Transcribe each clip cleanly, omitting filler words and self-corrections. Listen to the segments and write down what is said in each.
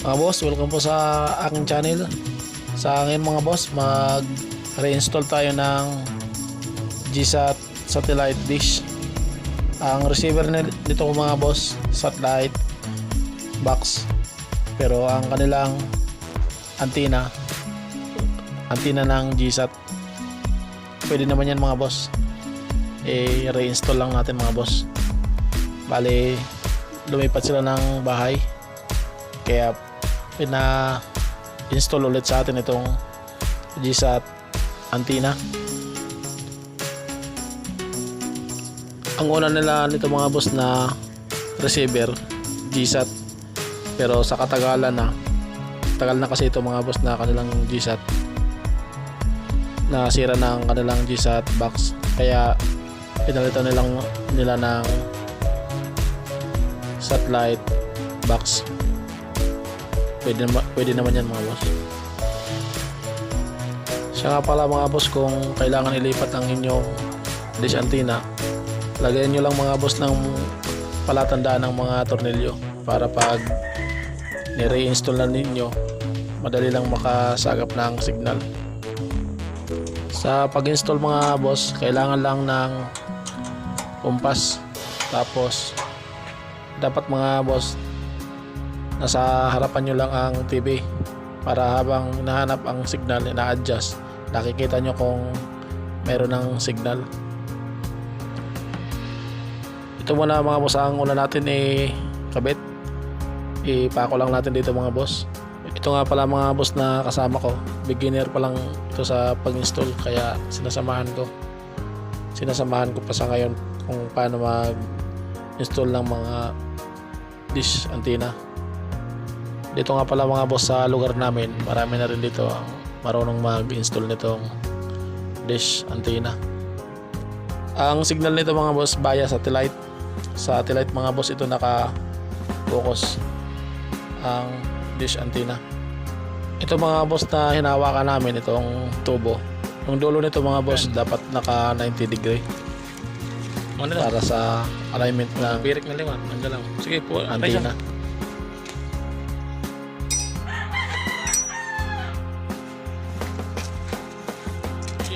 Mga boss, welcome po sa aking channel. Sa akin mga boss, mag-reinstall tayo ng GSAT satellite dish. Ang receiver nito mga boss, satellite box. Pero ang kanilang antenna ng GSAT. Pwede naman yan mga boss. Reinstall lang natin mga boss. Bale, lumipat sila ng bahay. Kaya pina-install ulit sa atin itong GSAT antenna. Ang una nila nito mga boss na receiver GSAT, pero sa katagalan tagal na kasi ito mga boss na kanilang GSAT nasira na ang kanilang GSAT box, kaya pinalitan nila ng satellite box. Pwede naman yan mga boss. Siya nga pala mga boss, kung kailangan ilipat ang inyong dish antenna, lagayan nyo lang mga boss ng palatandaan ng mga tornilyo para pag ni-reinstall na ninyo, madali lang makasagap ng signal. Sa pag-install mga boss, kailangan lang ng kumpas. Tapos dapat mga boss, nasa harapan nyo lang ang TV para habang hinahanap ang signal, ina-adjust, nakikita nyo kung meron ng signal. Ito muna mga boss ang una natin kabit. Ipako lang natin dito mga boss. Ito nga pala mga boss na kasama ko, beginner pa lang ito sa pag-install, kaya sinasamahan ko pa sa ngayon kung paano mag-install ng mga dish antenna. Dito nga pala mga boss, sa lugar namin marami na rin dito ang marunong mag-install nitong dish antenna. Ang signal nito mga boss via satellite mga boss, ito naka-focus ang dish antenna. Ito mga boss na hinawakan namin, itong tubo, yung dulo nito mga boss dapat naka 90 degree para sa alignment ng birik na liwan. Nandiyan lang. Sige po, antenna.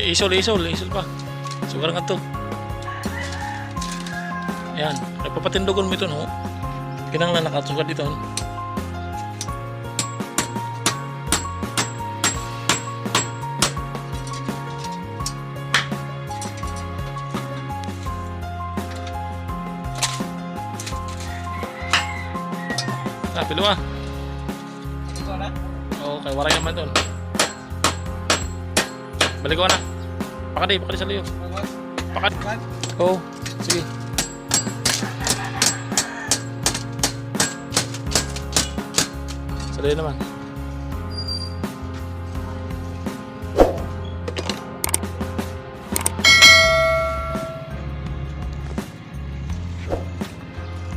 Isol pa. Sugar nga to. Yan. Nagpapatindogon mo ito, no? Kinanglan nakasugat dito. Pilo ah. Oo, kay waray naman doon. Balik ko na. Pakadi sa liyo. Pakadi. Oo, sige. Sa liyo naman.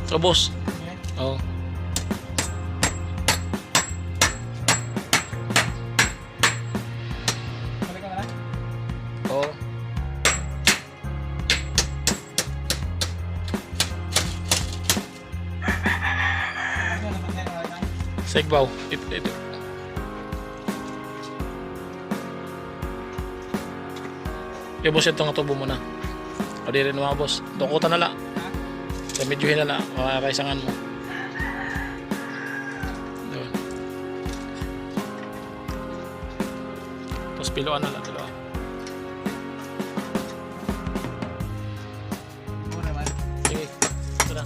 So boss. Oo. Oo. Segbaw. Ito. Boss, ito nga tubo mo na. O di rin mga boss. Dukutan na lang. Sa medyohin na lang. Makakaisangan mo. Doon. Tapos piloan na lang. Sige. Ito na.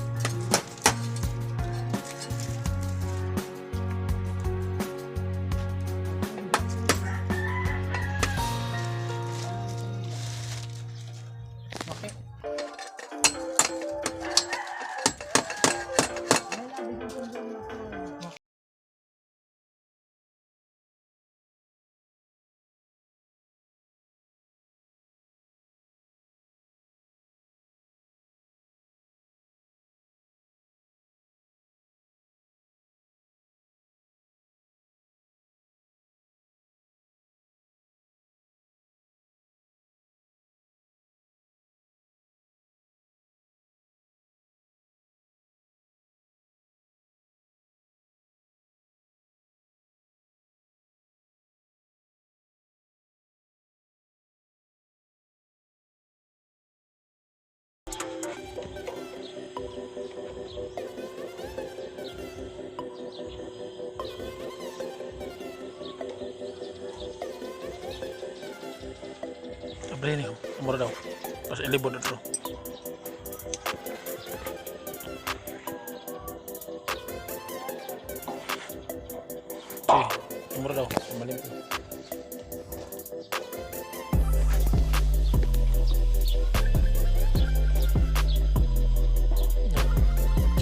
Abre ni, mura daw. Pas ilibod na to. Okay, mura daw. Malim ko.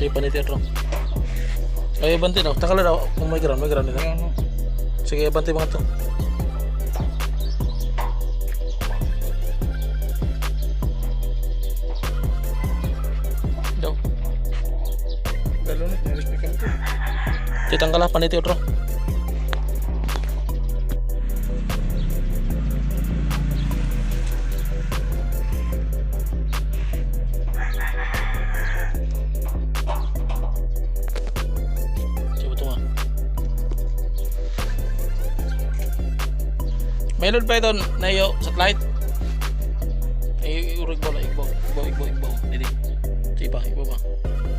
Sige, panitin ito. Ay, banti daw. Takala daw. Kung may ground nito. Sige, banti mga to. Daw. Dalunit, narispikan ko. Titangkala, panitin ito. May load pa ito na iyo satellite. Ay, urig bola, igbaw. Dili. Sige pa, igbaw pa.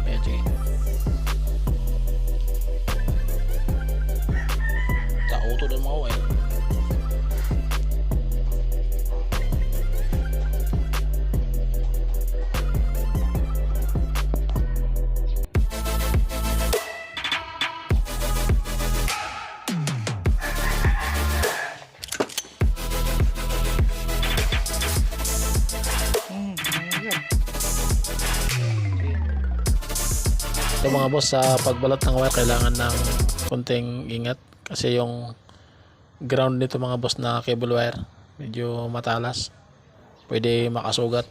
Ayan, sige. Auto dan mga wire. Ito mga boss, sa pagbalot ng wire kailangan ng konting ingat kasi yung ground nito mga boss na cable wire medyo matalas, pwede makasugat.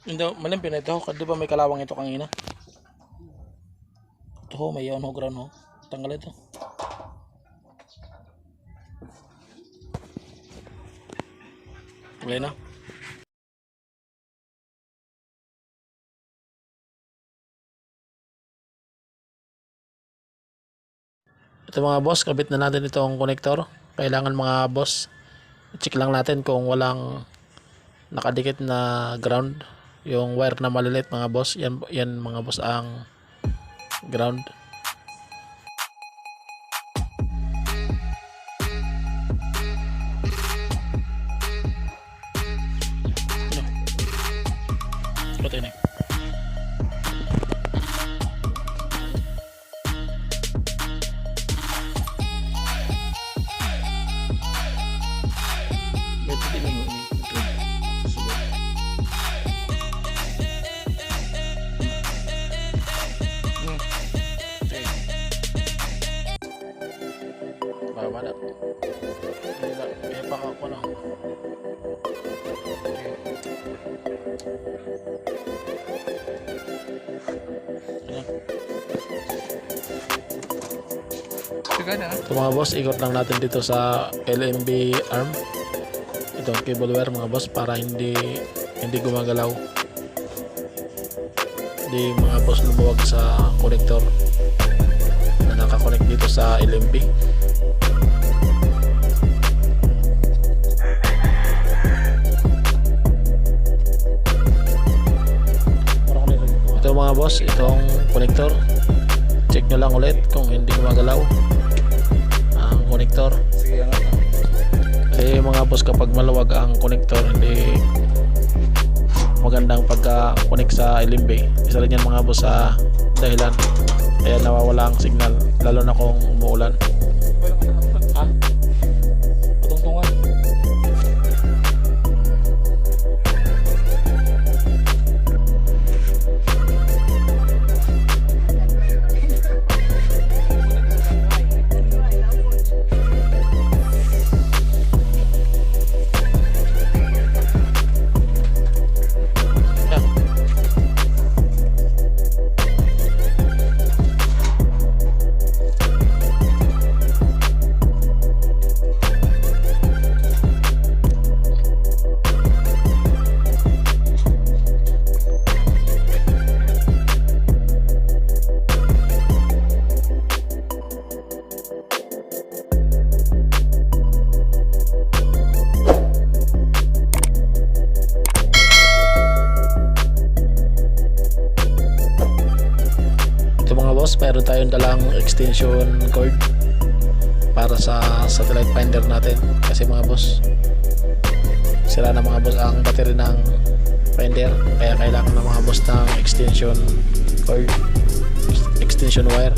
Hindi, malimpin na ito. Di ba may kalawang ito kanina? Ito ho, may yun ho ground ho. Tanggal ito. Wala na. Ito mga boss, kabit na natin itong connector. Kailangan mga boss, check lang natin kung walang nakadikit na ground. Yung wire na malilit mga boss, yan mga boss ang ground. Patay na. Baba na. Epak ako lang. Ito mga boss, ikot lang natin dito sa LMB arm. Itong cable wire mga boss para hindi gumagalaw. Hindi mga boss lumuwag sa connector na nakakonect dito sa LMB. Ito mga boss, itong connector, check nyo lang ulit kung hindi gumagalaw ang connector. Kasi mga boss, kapag maluwag ang connector, hindi magandang pagka-connect sa LMB. Isa rin yan mga boss sa dahilan kaya nawawala ang signal, lalo na kung umuulan. Ha? Patungtungan. mayroon tayong dalang extension cord para sa satellite finder natin kasi mga boss, sira na mga boss ang battery ng finder, kaya kailangan ng mga boss ng extension cord, extension wire.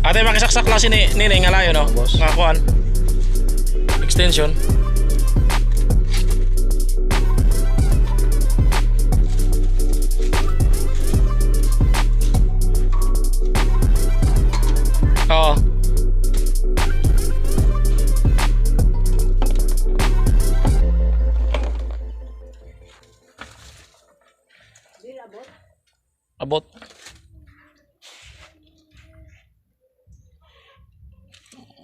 Ate, makisaksak lang si Nini nga layo, no? Boss. Nga kuhan. Extension. Oo. Abot.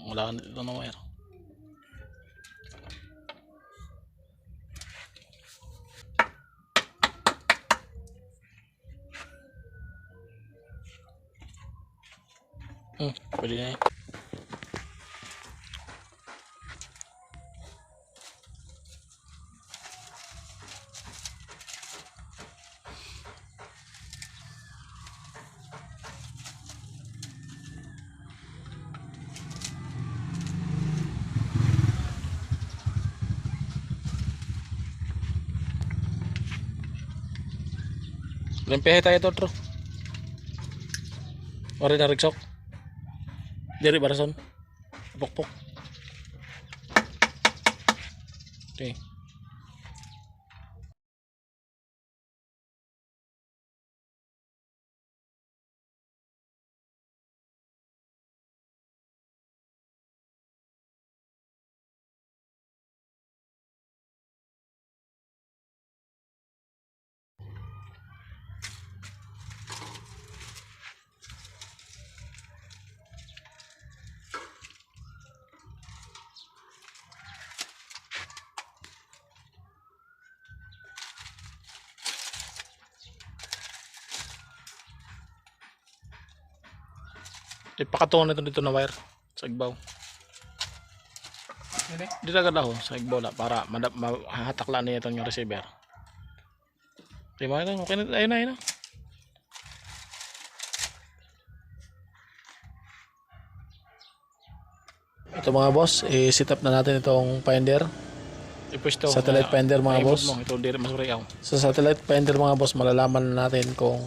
Wala ka dito ng wire. Pwede na yun. Limpihe tayo ito, Tro. Wari na rigsok. Diri barason. Pukpuk. Okay. Ipakatungan nito dito na wire sa igbaw. Dito agad ako sa igbaw na para mahatak lang niya itong receiver. Di ba ito? Okay na, ayun na, ayun na. Ito mga boss, i-set up na natin itong finder. Ipwesto. Satellite finder mga boss. Ito diri masuri ako. Sa satellite finder mga boss, malalaman na natin kung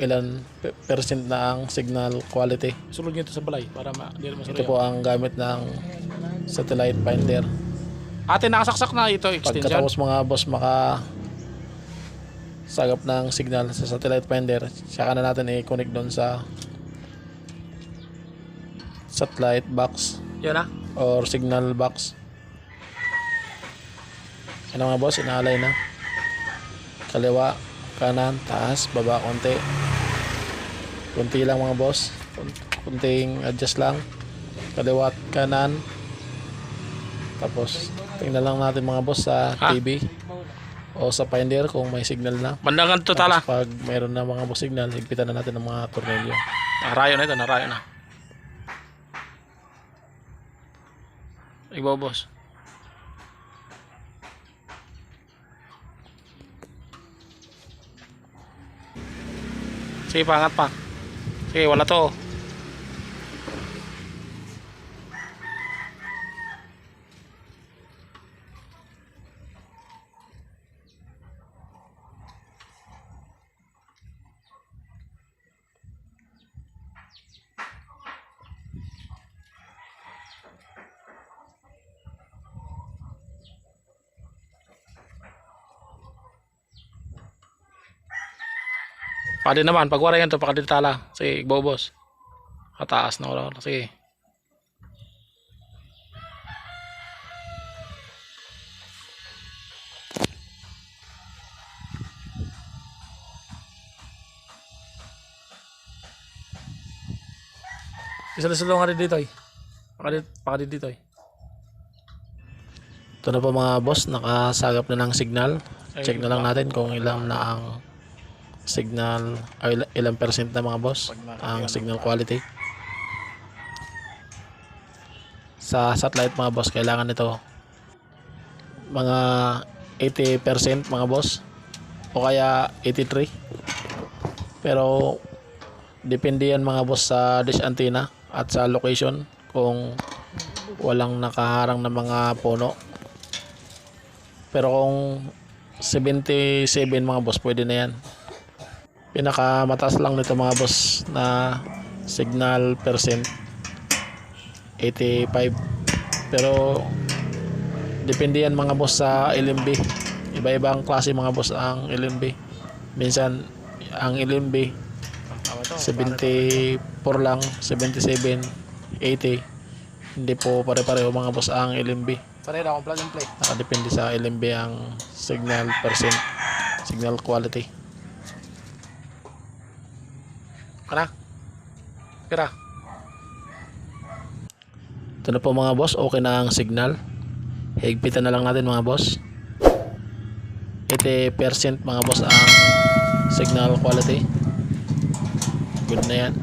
ilan percent na ang signal quality. Sulod nyo ito sa balay para diri masuri. Ito po ang gamit ng satellite finder. Ate, nakasaksak na ito extension. Pagkatapos mga boss sagap ng signal sa satellite finder, saka na natin i-connect doon sa satellite box Yan na. or signal box. Yan mga boss, inaalay na. Kaliwa, kanan, taas, baba, konti. Kunti lang mga boss. Kunting adjust lang. Kaliwa, kanan. Tapos, tingnan lang natin mga boss sa TV o sa finder kung may signal na. Bandangan totala. Pag mayroon na mga boss signal, higpitan na natin ng mga tornilyo. Narayo na ito, narayo na. Ibaw, boss. Sige, pangat pa. Sige, wala to. Pwede naman, pag wala yan to, pakaditala. Sige, ibaw, boss. Kataas na wala. Sige. Isa-isa dito eh. Pakadit dito eh. Ito na po mga boss, nakasagap na ng signal. Check na lang natin kung ilang na ang signal, ay ilang percent na mga boss ang signal quality. Sa satellite mga boss, kailangan nito mga 80% mga boss o kaya 83, pero Depende yan mga boss sa dish antenna at sa location kung walang nakaharang na mga puno. Pero kung 77 mga boss, pwede na yan. Pinakamataas lang nito mga boss na signal percent 85. Pero depende yan mga boss sa LMB. Iba-ibang klase mga boss ang LMB. Minsan ang LMB 74 lang, 77, 80. Hindi po pare-pareho mga boss ang LMB. Pareho akong plug and play. Nakadepende sa LMB ang signal percent, signal quality. Kana? Pira. Ito na po mga boss, okay na ang signal. Higpitan na lang natin mga boss. 80% mga boss ang signal quality. Good na yan.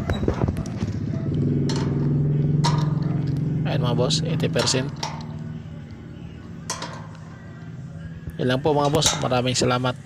Ayan mga boss, 80%. Yan lang po mga boss, maraming salamat.